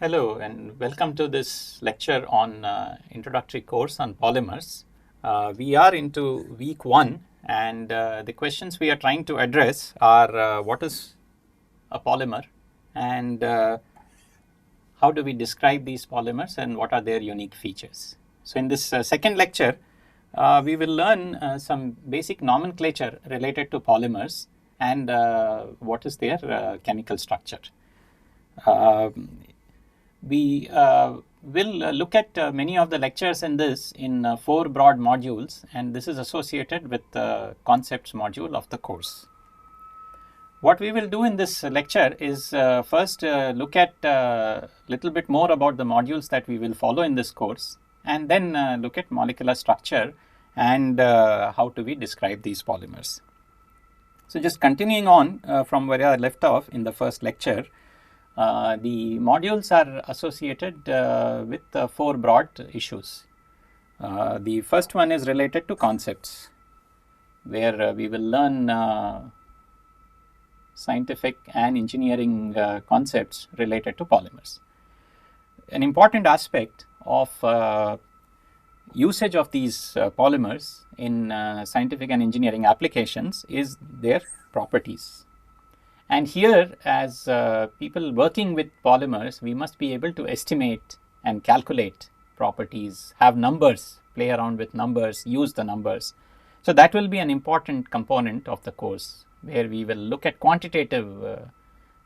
Hello and welcome to this lecture on introductory course on polymers. We are into week 1 and the questions we are trying to address are what is a polymer and how do we describe these polymers and what are their unique features. So in this second lecture we will learn some basic nomenclature related to polymers and what is their chemical structure. We will look at many of the lectures in this in 4 broad modules, and this is associated with the concepts module of the course. What we will do in this lecture is first look at a little bit more about the modules that we will follow in this course, and then look at molecular structure and how do we describe these polymers. So just continuing on from where I left off in the first lecture, the modules are associated with 4 broad issues. The first one is related to concepts, where we will learn scientific and engineering concepts related to polymers. An important aspect of usage of these polymers in scientific and engineering applications is their properties. And here, as people working with polymers, we must be able to estimate and calculate properties, have numbers, play around with numbers, use the numbers. So that will be an important component of the course, where we will look at quantitative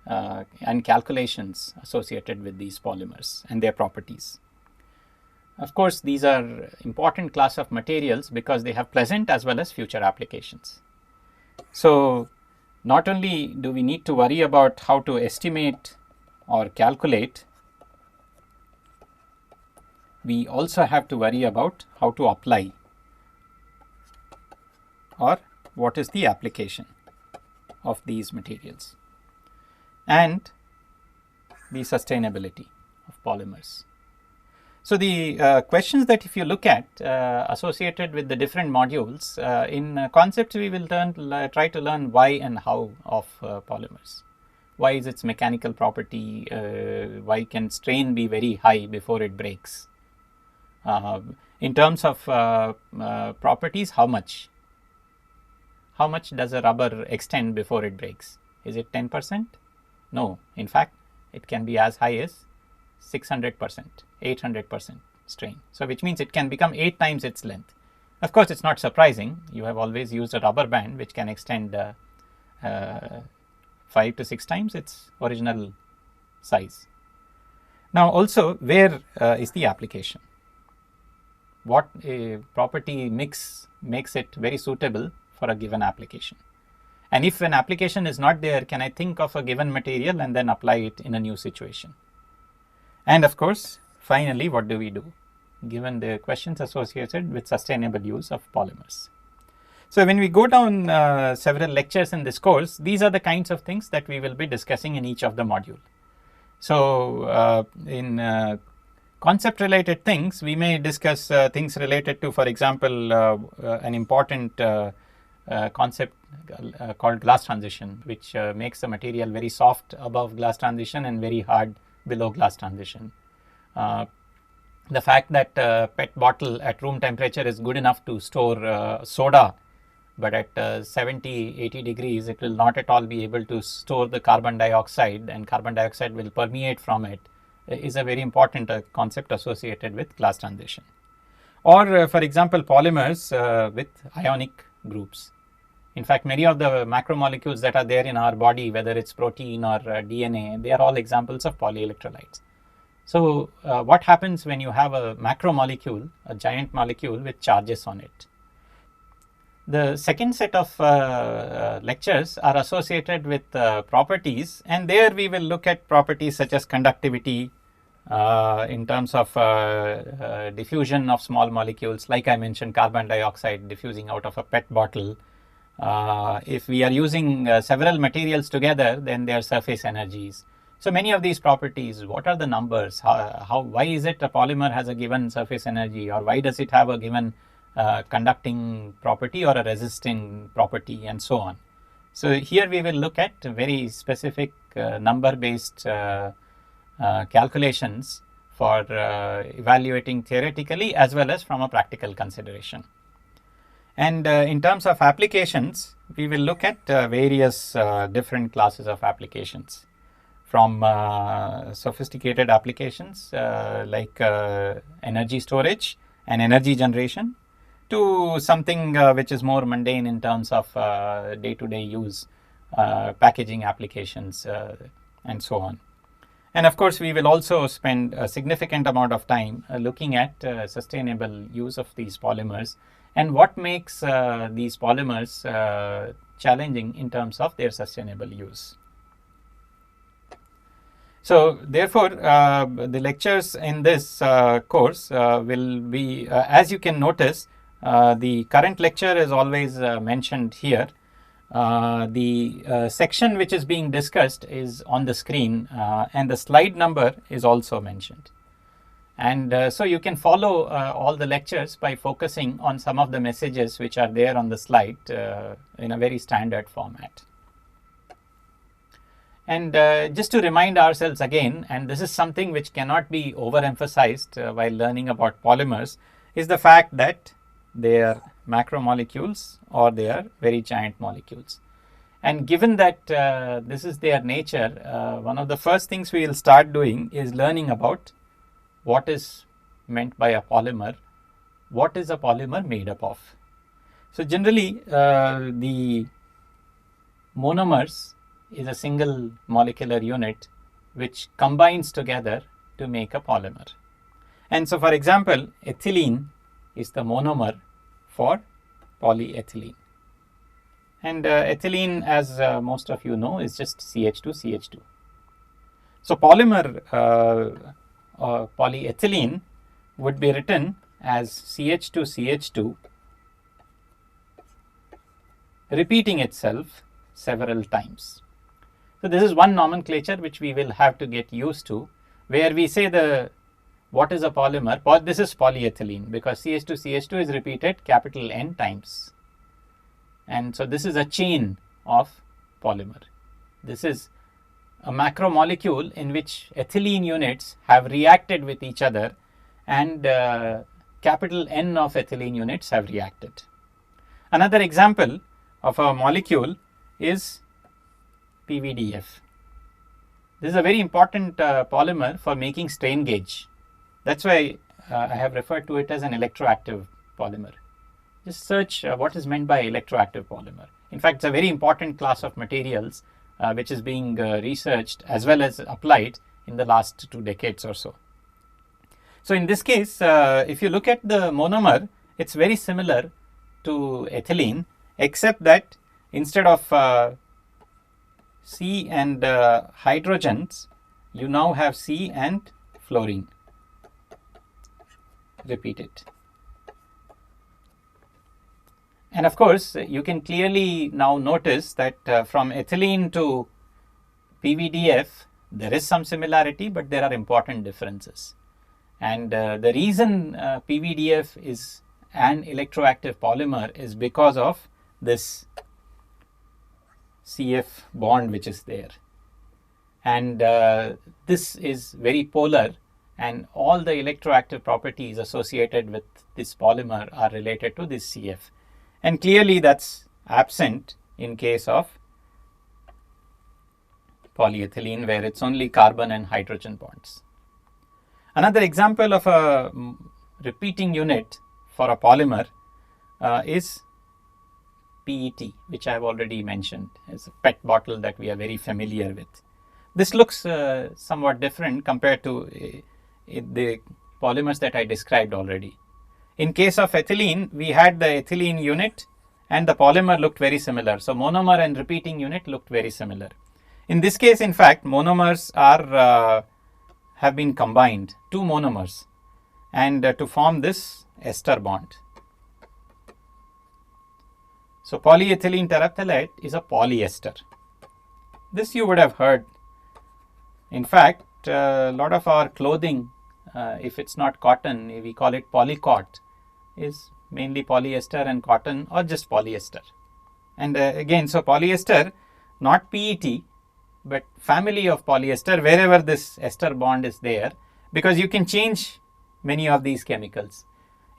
and calculations associated with these polymers and their properties. Of course, these are important class of materials because they have present as well as future applications. So not only do we need to worry about how to estimate or calculate, we also have to worry about how to apply, or what is the application of these materials, and the sustainability of polymers. So the questions that if you look at associated with the different modules, in concepts we will try to learn why and how of polymers. Why is its mechanical property? Why can strain be very high before it breaks? In terms of properties, how much? How much does a rubber extend before it breaks? Is it 10%? No. In fact, it can be as high as 600%, 800% strain. So which means it can become 8 times its length. Of course, it's not surprising. You have always used a rubber band which can extend 5 to 6 times its original size. Now also, where is the application? What property mix makes it very suitable for a given application? And if an application is not there, can I think of a given material and then apply it in a new situation? And of course, finally, what do we do, given the questions associated with sustainable use of polymers? So when we go down several lectures in this course, these are the kinds of things that we will be discussing in each of the module. So in concept related things, we may discuss things related to, for example, an important concept called glass transition, which makes the material very soft above glass transition and very hard below glass transition. The fact that PET bottle at room temperature is good enough to store soda, but at 70-80 degrees it will not at all be able to store the carbon dioxide, and carbon dioxide will permeate from it, is a very important concept associated with glass transition. Or for example, polymers with ionic groups. In fact, many of the macromolecules that are there in our body, whether it's protein or DNA, they are all examples of polyelectrolytes. So what happens when you have a macromolecule, a giant molecule with charges on it? The second set of lectures are associated with properties, and there we will look at properties such as conductivity, in terms of diffusion of small molecules, like I mentioned, carbon dioxide diffusing out of a PET bottle. If we are using several materials together, then their surface energies. So many of these properties, what are the numbers? Why is it a polymer has a given surface energy, or why does it have a given conducting property or a resisting property, and so on. So here we will look at very specific number based calculations for evaluating theoretically as well as from a practical consideration. And in terms of applications, we will look at various different classes of applications, from sophisticated applications like energy storage and energy generation, to something which is more mundane in terms of day-to-day use, packaging applications, and so on. And of course, we will also spend a significant amount of time looking at sustainable use of these polymers and what makes these polymers challenging in terms of their sustainable use. So therefore, the lectures in this course will be, as you can notice, the current lecture is always mentioned here. The section which is being discussed is on the screen, and the slide number is also mentioned. And so you can follow all the lectures by focusing on some of the messages which are there on the slide in a very standard format. And just to remind ourselves again, and this is something which cannot be overemphasized while learning about polymers, is the fact that they are macromolecules or they are very giant molecules. And given that this is their nature, one of the first things we will start doing is learning about what is meant by a polymer, what is a polymer made up of. So generally, the monomers is a single molecular unit which combines together to make a polymer. And so, for example, ethylene is the monomer for polyethylene. And ethylene, as most of you know, is just CH2CH2. So polymer polyethylene would be written as CH2CH2, repeating itself several times. So this is one nomenclature which we will have to get used to, where we say what is a polymer? This is polyethylene, because CH2CH2 is repeated capital N times. And so this is a chain of polymer. This is a macromolecule in which ethylene units have reacted with each other, and capital N of ethylene units have reacted. Another example of a molecule is PVDF. This is a very important polymer for making strain gauge. That's why I have referred to it as an electroactive polymer. Just search what is meant by electroactive polymer. In fact, it's a very important class of materials which is being researched as well as applied in the last 2 decades or so. So in this case, if you look at the monomer, it's very similar to ethylene, except that instead of C and hydrogens, you now have C and fluorine. Repeat it. And of course, you can clearly now notice that from ethylene to PVDF, there is some similarity, but there are important differences. And the reason PVDF is an electroactive polymer is because of this CF bond which is there. And this is very polar, and all the electroactive properties associated with this polymer are related to this CF. And clearly that's absent in case of polyethylene, where it's only carbon and hydrogen bonds. Another example of a repeating unit for a polymer is PET, which I have already mentioned. It's a PET bottle that we are very familiar with. This looks somewhat different compared to the polymers that I described already. In case of ethylene, we had the ethylene unit and the polymer looked very similar. So monomer and repeating unit looked very similar. In this case, in fact, monomers have been combined, 2 monomers, and to form this ester bond. So polyethylene terephthalate is a polyester. This you would have heard. In fact, a lot of our clothing, if it's not cotton, we call it polycot, is mainly polyester and cotton, or just polyester. And again, so polyester, not PET, but family of polyester wherever this ester bond is there, because you can change many of these chemicals.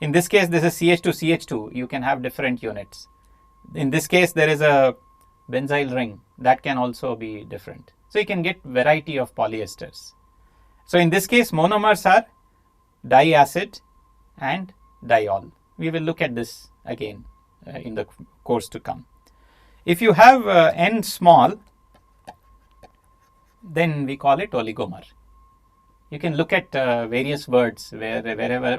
In this case, this is CH2CH2. You can have different units. In this case, there is a benzyl ring that can also be different. So you can get variety of polyesters. So in this case, monomers are diacid and diol. We will look at this again in the course to come. If you have N small, then we call it oligomer. You can look at various words wherever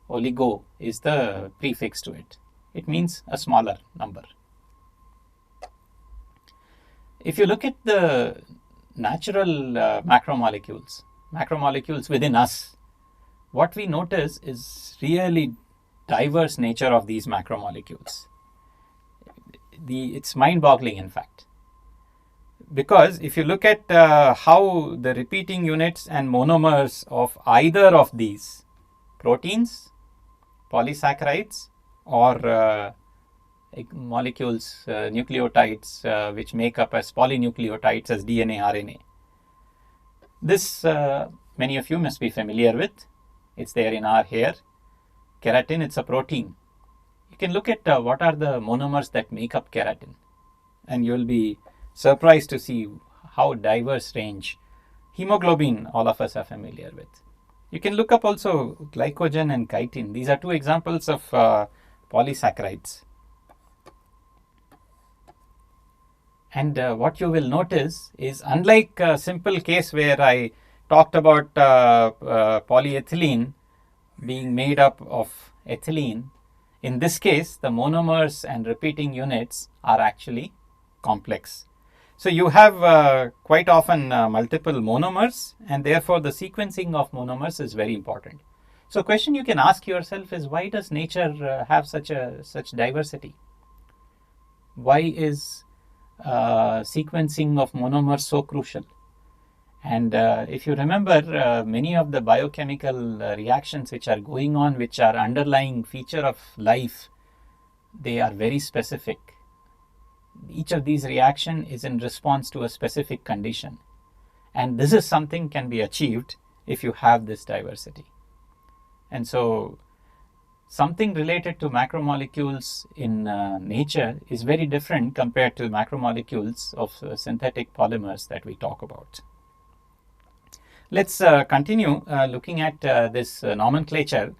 oligo is the prefix to it. It means a smaller number. If you look at the natural macromolecules within us, what we notice is really diverse nature of these macromolecules. It's mind-boggling, in fact. Because if you look at how the repeating units and monomers of either of these proteins, polysaccharides, or molecules, nucleotides which make up as polynucleotides as DNA, RNA. This many of you must be familiar with. It's there in our hair. Keratin, it's a protein. You can look at what are the monomers that make up keratin, and you'll be surprised to see how diverse range. Hemoglobin, all of us are familiar with. You can look up also glycogen and chitin. These are two examples of polysaccharides. And what you will notice is, unlike a simple case where I talked about polyethylene being made up of ethylene, in this case the monomers and repeating units are actually complex. So you have quite often multiple monomers, and therefore the sequencing of monomers is very important. So question you can ask yourself is, why does nature have such diversity? Why is sequencing of monomers so crucial? And if you remember, many of the biochemical reactions which are going on, which are underlying feature of life, they are very specific. Each of these reactions is in response to a specific condition, and this is something can be achieved if you have this diversity. And so something related to macromolecules in nature is very different compared to macromolecules of synthetic polymers that we talk about. Let's continue looking at this nomenclature.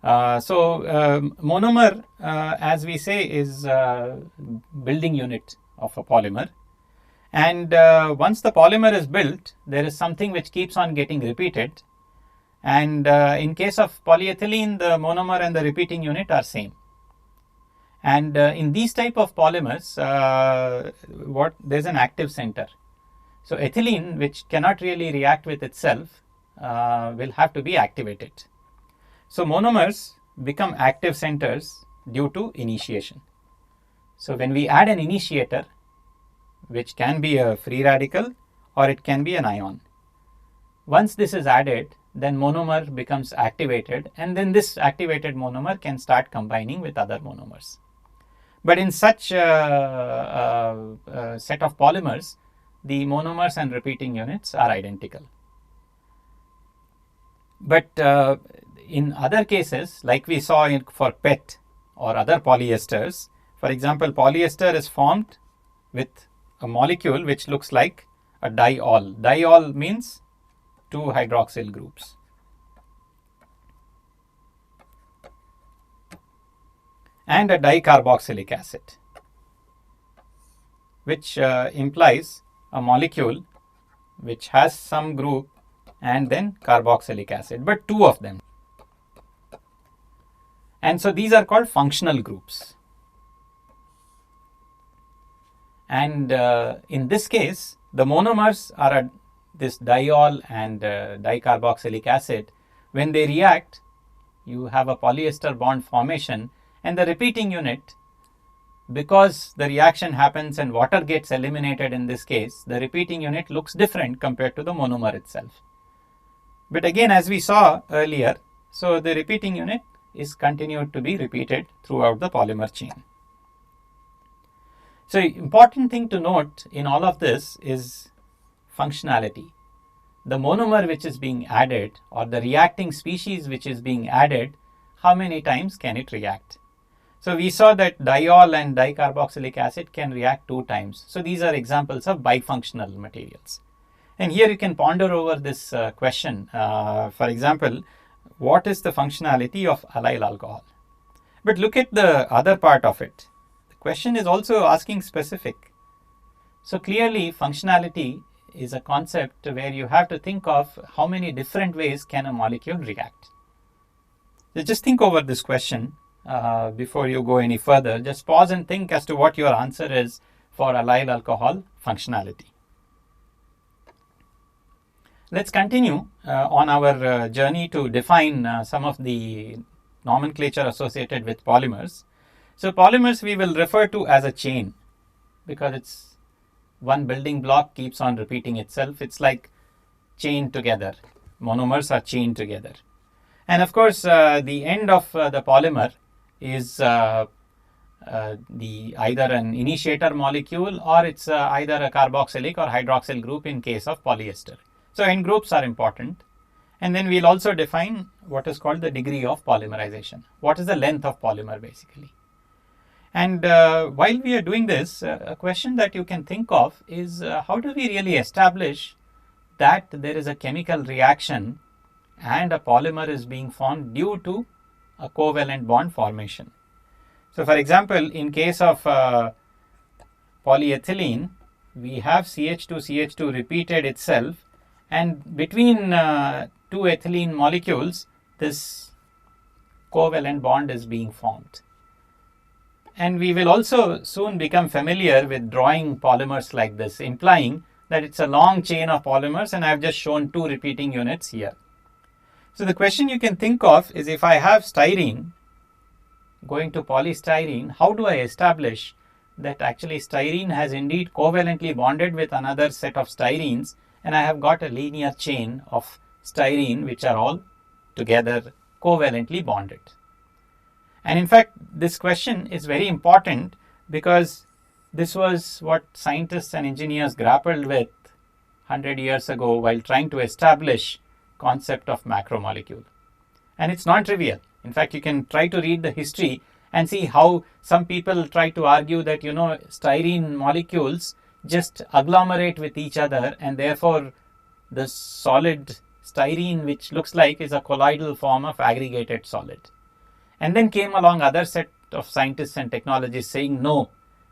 Monomer, as we say, is building unit of a polymer, and once the polymer is built, there is something which keeps on getting repeated, and in case of polyethylene, the monomer and the repeating unit are same. And in these type of polymers, there's an active center. So ethylene, which cannot really react with itself, will have to be activated. So monomers become active centers due to initiation. So when we add an initiator, which can be a free radical or it can be an ion, once this is added, then monomer becomes activated, and then this activated monomer can start combining with other monomers. But in such a set of polymers, the monomers and repeating units are identical. But in other cases, like we saw for PET or other polyesters, for example, polyester is formed with a molecule which looks like a diol. Diol means two hydroxyl groups. And a dicarboxylic acid, which implies a molecule which has some group and then carboxylic acid, but two of them. And so these are called functional groups. And in this case, the monomers are this diol and dicarboxylic acid. When they react, you have a polyester bond formation, and the repeating unit, because the reaction happens and water gets eliminated in this case, the repeating unit looks different compared to the monomer itself. But again, as we saw earlier, so the repeating unit is continued to be repeated throughout the polymer chain. So important thing to note in all of this is functionality, the monomer which is being added or the reacting species which is being added, how many times can it react? So we saw that diol and dicarboxylic acid can react 2 times. So these are examples of bifunctional materials. And here you can ponder over this question. For example, what is the functionality of allyl alcohol? But look at the other part of it. The question is also asking specific. So clearly functionality is a concept where you have to think of how many different ways can a molecule react. So just think over this question before you go any further. Just pause and think as to what your answer is for allyl alcohol functionality. Let's continue on our journey to define some of the nomenclature associated with polymers. So polymers we will refer to as a chain because it's one building block keeps on repeating itself. It's like chained together. Monomers are chained together. And of course, the end of the polymer is either an initiator molecule or it's either a carboxylic or hydroxyl group in case of polyester. So end groups are important. And then we'll also define what is called the degree of polymerization. What is the length of polymer basically? And while we are doing this, a question that you can think of is how do we really establish that there is a chemical reaction and a polymer is being formed due to a covalent bond formation? So for example, in case of polyethylene, we have CH2 repeated itself, and between 2 ethylene molecules, this covalent bond is being formed. And we will also soon become familiar with drawing polymers like this, implying that it's a long chain of polymers, and I've just shown 2 repeating units here. So the question you can think of is, if I have styrene going to polystyrene, how do I establish that actually styrene has indeed covalently bonded with another set of styrenes, and I have got a linear chain of styrene which are all together covalently bonded? And in fact, this question is very important because this was what scientists and engineers grappled with 100 years ago while trying to establish concept of macromolecule. And it's non-trivial. In fact, you can try to read the history and see how some people try to argue that, styrene molecules just agglomerate with each other, and therefore the solid styrene, which looks like, is a colloidal form of aggregated solid. And then came along other set of scientists and technologists saying, no,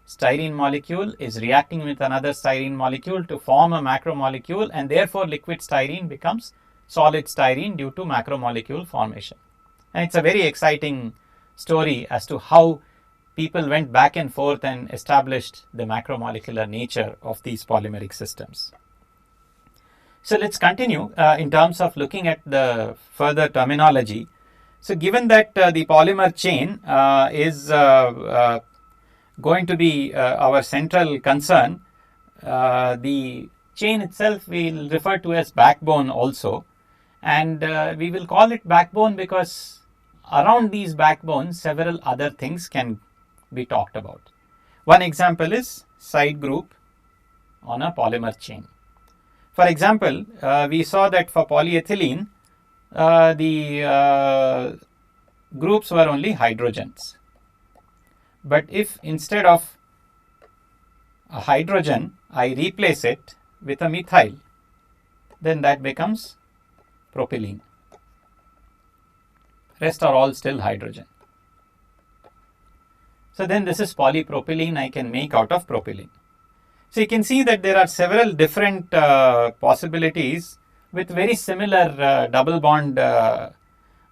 styrene molecule is reacting with another styrene molecule to form a macromolecule, and therefore liquid styrene becomes solid styrene due to macromolecule formation. And it's a very exciting story as to how people went back and forth and established the macromolecular nature of these polymeric systems. So let's continue in terms of looking at the further terminology. So given that the polymer chain is going to be our central concern, the chain itself we'll refer to as backbone also. And we will call it backbone because around these backbones, several other things can be talked about. One example is side group on a polymer chain. For example, we saw that for polyethylene, the groups were only hydrogens. But if instead of a hydrogen, I replace it with a methyl, then that becomes propylene. Rest are all still hydrogen. So then this is polypropylene I can make out of propylene. So you can see that there are several different possibilities with very similar double bond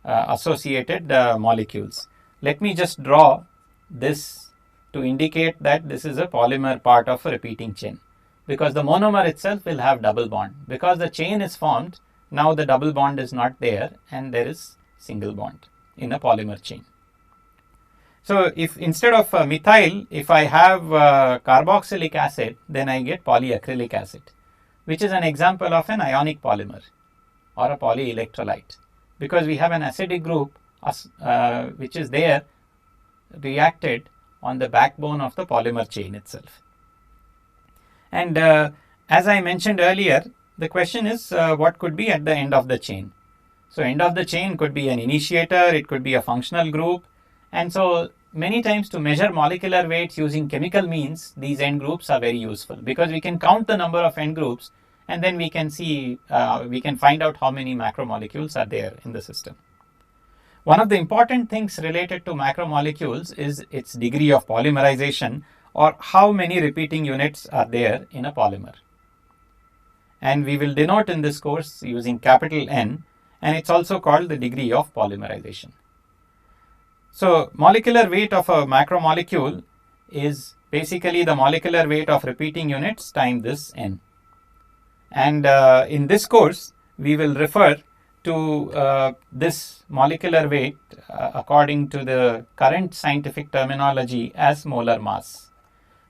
associated molecules. Let me just draw this to indicate that this is a polymer part of a repeating chain, because the monomer itself will have double bond. Because the chain is formed, now the double bond is not there and there is single bond in a polymer chain. So if instead of methyl, if I have carboxylic acid, then I get polyacrylic acid, which is an example of an ionic polymer or a polyelectrolyte, because we have an acidic group which is there reacted on the backbone of the polymer chain itself. And As I mentioned earlier, the question is what could be at the end of the chain. So end of the chain could be an initiator, it could be a functional group, and so many times to measure molecular weights using chemical means, these end groups are very useful because we can count the number of end groups and then we can see, we can find out how many macromolecules are there in the system. One of the important things related to macromolecules is its degree of polymerization, or how many repeating units are there in a polymer. And we will denote in this course using capital N, and it's also called the degree of polymerization. So molecular weight of a macromolecule is basically the molecular weight of repeating units times this N. And in this course, we will refer to this molecular weight according to the current scientific terminology as molar mass.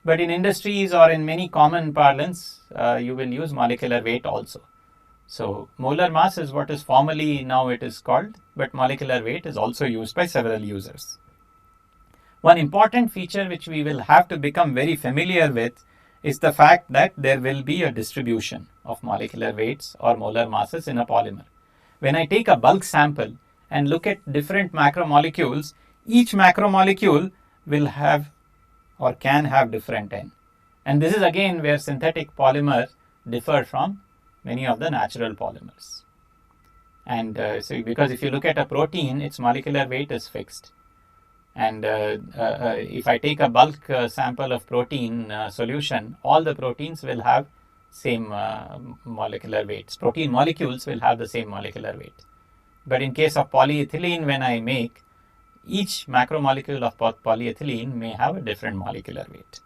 But in industries or in many common parlance, you will use molecular weight also. So molar mass is what is formally now it is called, but molecular weight is also used by several users. One important feature which we will have to become very familiar with is the fact that there will be a distribution of molecular weights or molar masses in a polymer. When I take a bulk sample and look at different macromolecules, each macromolecule will have or can have different N. And this is again where synthetic polymers differ from many of the natural polymers. And so because if you look at a protein, its molecular weight is fixed. And if I take a bulk sample of protein solution, all the proteins will have same molecular weights. Protein molecules will have the same molecular weight. But in case of polyethylene, when I make, each macromolecule of polyethylene may have a different molecular weight.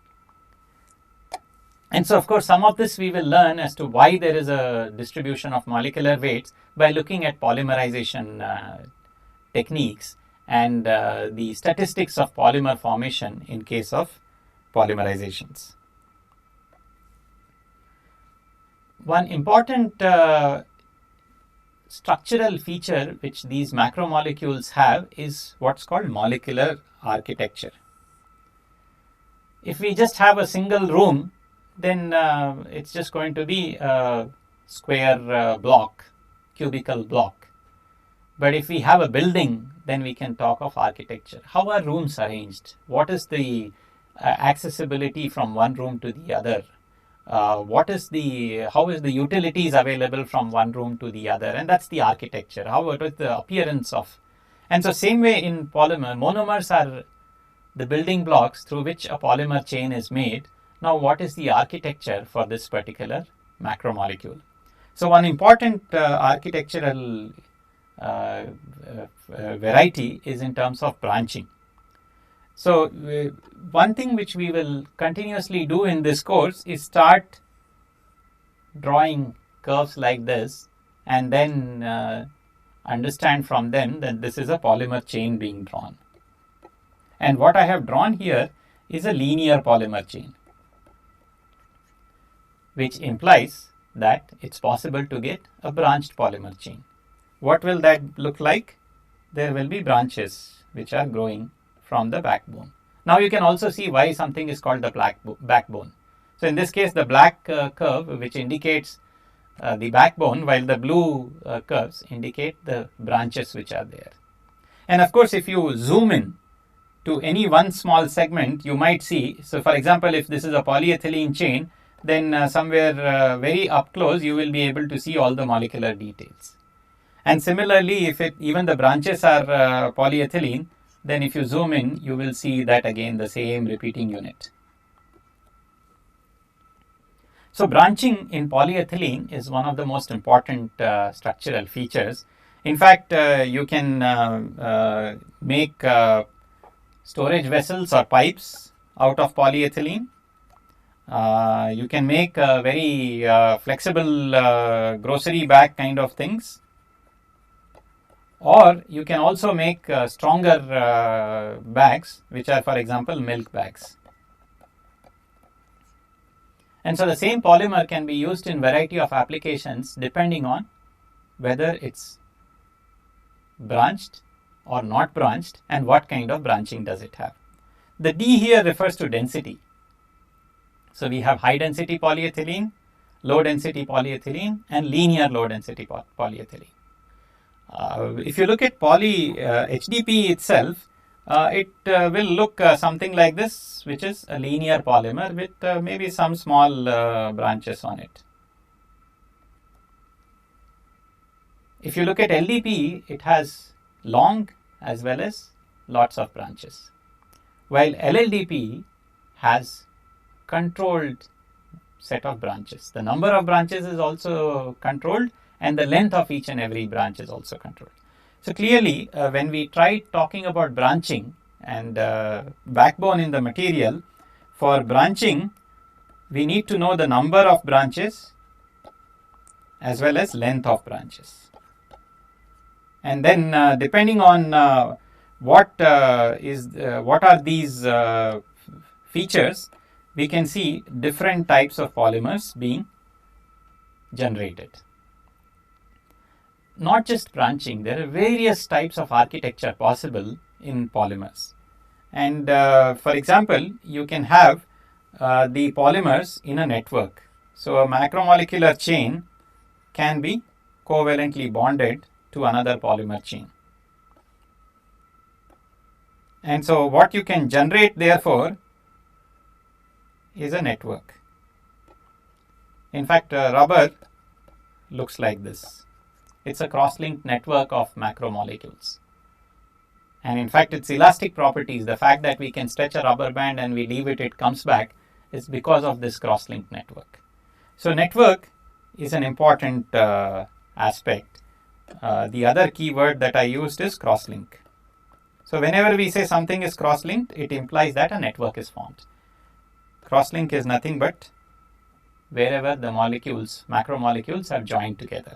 And so, of course, some of this we will learn as to why there is a distribution of molecular weights by looking at polymerization techniques and the statistics of polymer formation in case of polymerizations. One important structural feature which these macromolecules have is what's called molecular architecture. If we just have a single room, then it's just going to be a square block, cubical block. But if we have a building, then we can talk of architecture. How are rooms arranged? What is the accessibility from one room to the other? How is the utilities available from one room to the other? And that's the architecture. What is the appearance of? And so same way in polymer, monomers are the building blocks through which a polymer chain is made. Now, what is the architecture for this particular macromolecule? So one important architectural variety is in terms of branching. So one thing which we will continuously do in this course is start drawing curves like this and then understand from them that this is a polymer chain being drawn. And what I have drawn here is a linear polymer chain, which implies that it's possible to get a branched polymer chain. What will that look like? There will be branches which are growing from the backbone. Now you can also see why something is called the backbone. So in this case, the black curve which indicates the backbone, while the blue curves indicate the branches which are there. And of course, if you zoom in to any one small segment, you might see, so for example, if this is a polyethylene chain, then somewhere very up close, you will be able to see all the molecular details. And similarly, if even the branches are polyethylene, then if you zoom in, you will see that again the same repeating unit. So branching in polyethylene is one of the most important structural features. In fact, you can make storage vessels or pipes out of polyethylene. You can make very flexible grocery bag kind of things. Or you can also make stronger bags, which are, for example, milk bags. And so the same polymer can be used in variety of applications depending on whether it's branched or not branched and what kind of branching does it have. The D here refers to density. So we have high density polyethylene, low density polyethylene and linear low density polyethylene. If you look at HDPE itself, it will look something like this, which is a linear polymer with maybe some small branches on it. If you look at LDPE, it has long as well as lots of branches, while LLDPE has controlled set of branches. The number of branches is also controlled and the length of each and every branch is also controlled. So clearly, when we try talking about branching and backbone in the material, for branching, we need to know the number of branches as well as length of branches. And then depending on what are these features, we can see different types of polymers being generated. Not just branching, there are various types of architecture possible in polymers. And for example, you can have the polymers in a network. So a macromolecular chain can be covalently bonded to another polymer chain. And so what you can generate therefore is a network. In fact, rubber looks like this. It's a cross-linked network of macromolecules. And in fact, its elastic properties, the fact that we can stretch a rubber band and we leave it, it comes back, is because of this cross-linked network. So network is an important aspect. The other keyword that I used is cross-link. So whenever we say something is cross-linked, it implies that a network is formed. Cross-link is nothing but wherever the molecules, macromolecules, are joined together.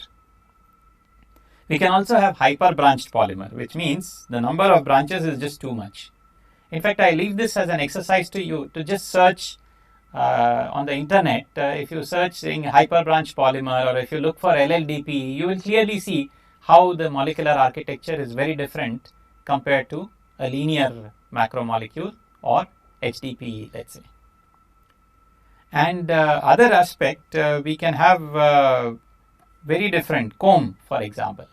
We can also have hyper-branched polymer, which means the number of branches is just too much. In fact, I leave this as an exercise to you to just search on the internet. If you search saying hyper-branched polymer, or if you look for LLDPE, you will clearly see how the molecular architecture is very different compared to a linear macromolecule or HDPE, let's say. And other aspect, we can have very different comb, for example.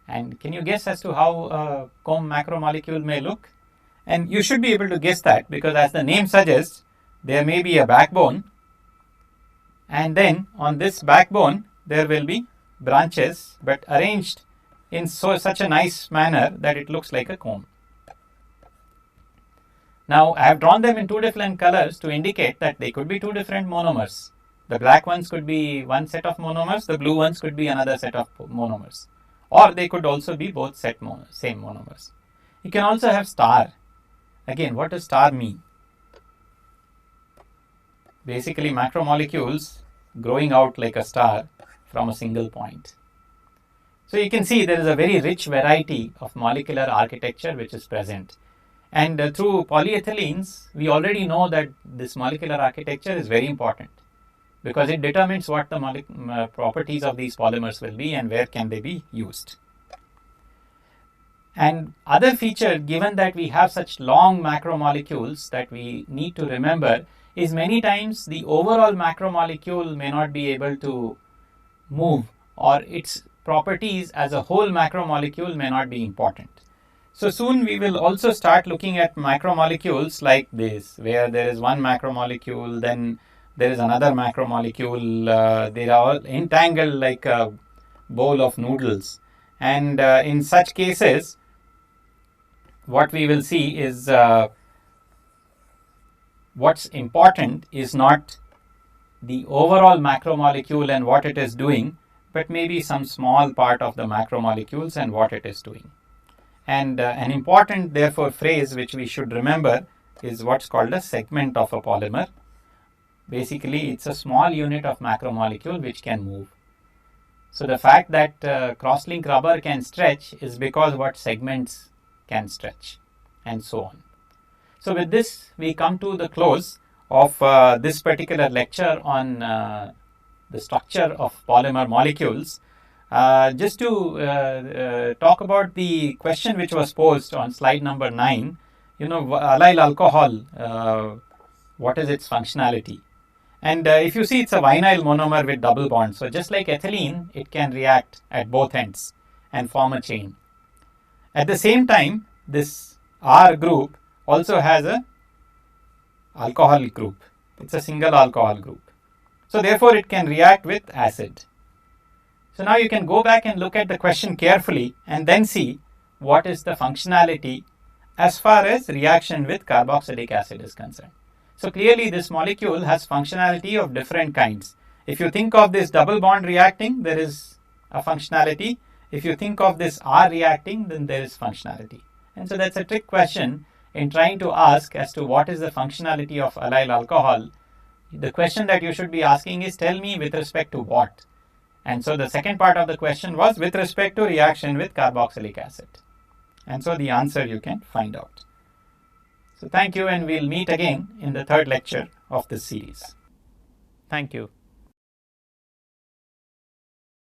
And can you guess as to how a comb macromolecule may look? And you should be able to guess that, because as the name suggests, there may be a backbone, and then on this backbone there will be branches, but arranged in such a nice manner that it looks like a comb. Now I have drawn them in two different colors to indicate that they could be two different monomers. The black ones could be one set of monomers, the blue ones could be another set of monomers, or they could also be both same monomers. You can also have star. Again, what does star mean? Basically macromolecules growing out like a star from a single point. So you can see there is a very rich variety of molecular architecture which is present. And through polyethylenes, we already know that this molecular architecture is very important, because it determines what the properties of these polymers will be and where can they be used. And other feature, given that we have such long macromolecules, that we need to remember is many times the overall macromolecule may not be able to move, or its properties as a whole macromolecule may not be important. So soon we will also start looking at macromolecules like this, where there is one macromolecule, then there is another macromolecule, they are all entangled like a bowl of noodles. And in such cases, what we will see is what's important is not the overall macromolecule and what it is doing, but maybe some small part of the macromolecules and what it is doing. And an important, therefore, phrase which we should remember is what's called a segment of a polymer. Basically, it's a small unit of macromolecule which can move. So the fact that cross-link rubber can stretch is because what segments can stretch, and so on. So with this, we come to the close of this particular lecture on the structure of polymer molecules. Just to talk about the question which was posed on slide number 9, allyl alcohol, what is its functionality? And if you see, it's a vinyl monomer with double bonds. So just like ethylene, it can react at both ends and form a chain. At the same time, this R group also has a alcohol group. It's a single alcohol group. So therefore, it can react with acid. So now you can go back and look at the question carefully and then see what is the functionality as far as reaction with carboxylic acid is concerned. So clearly this molecule has functionality of different kinds. If you think of this double bond reacting, there is a functionality. If you think of this R reacting, then there is functionality. And so that's a trick question in trying to ask as to what is the functionality of allyl alcohol. The question that you should be asking is, tell me with respect to what? And so the second part of the question was with respect to reaction with carboxylic acid. And so the answer you can find out. So thank you, and we'll meet again in the third lecture of this series. Thank you.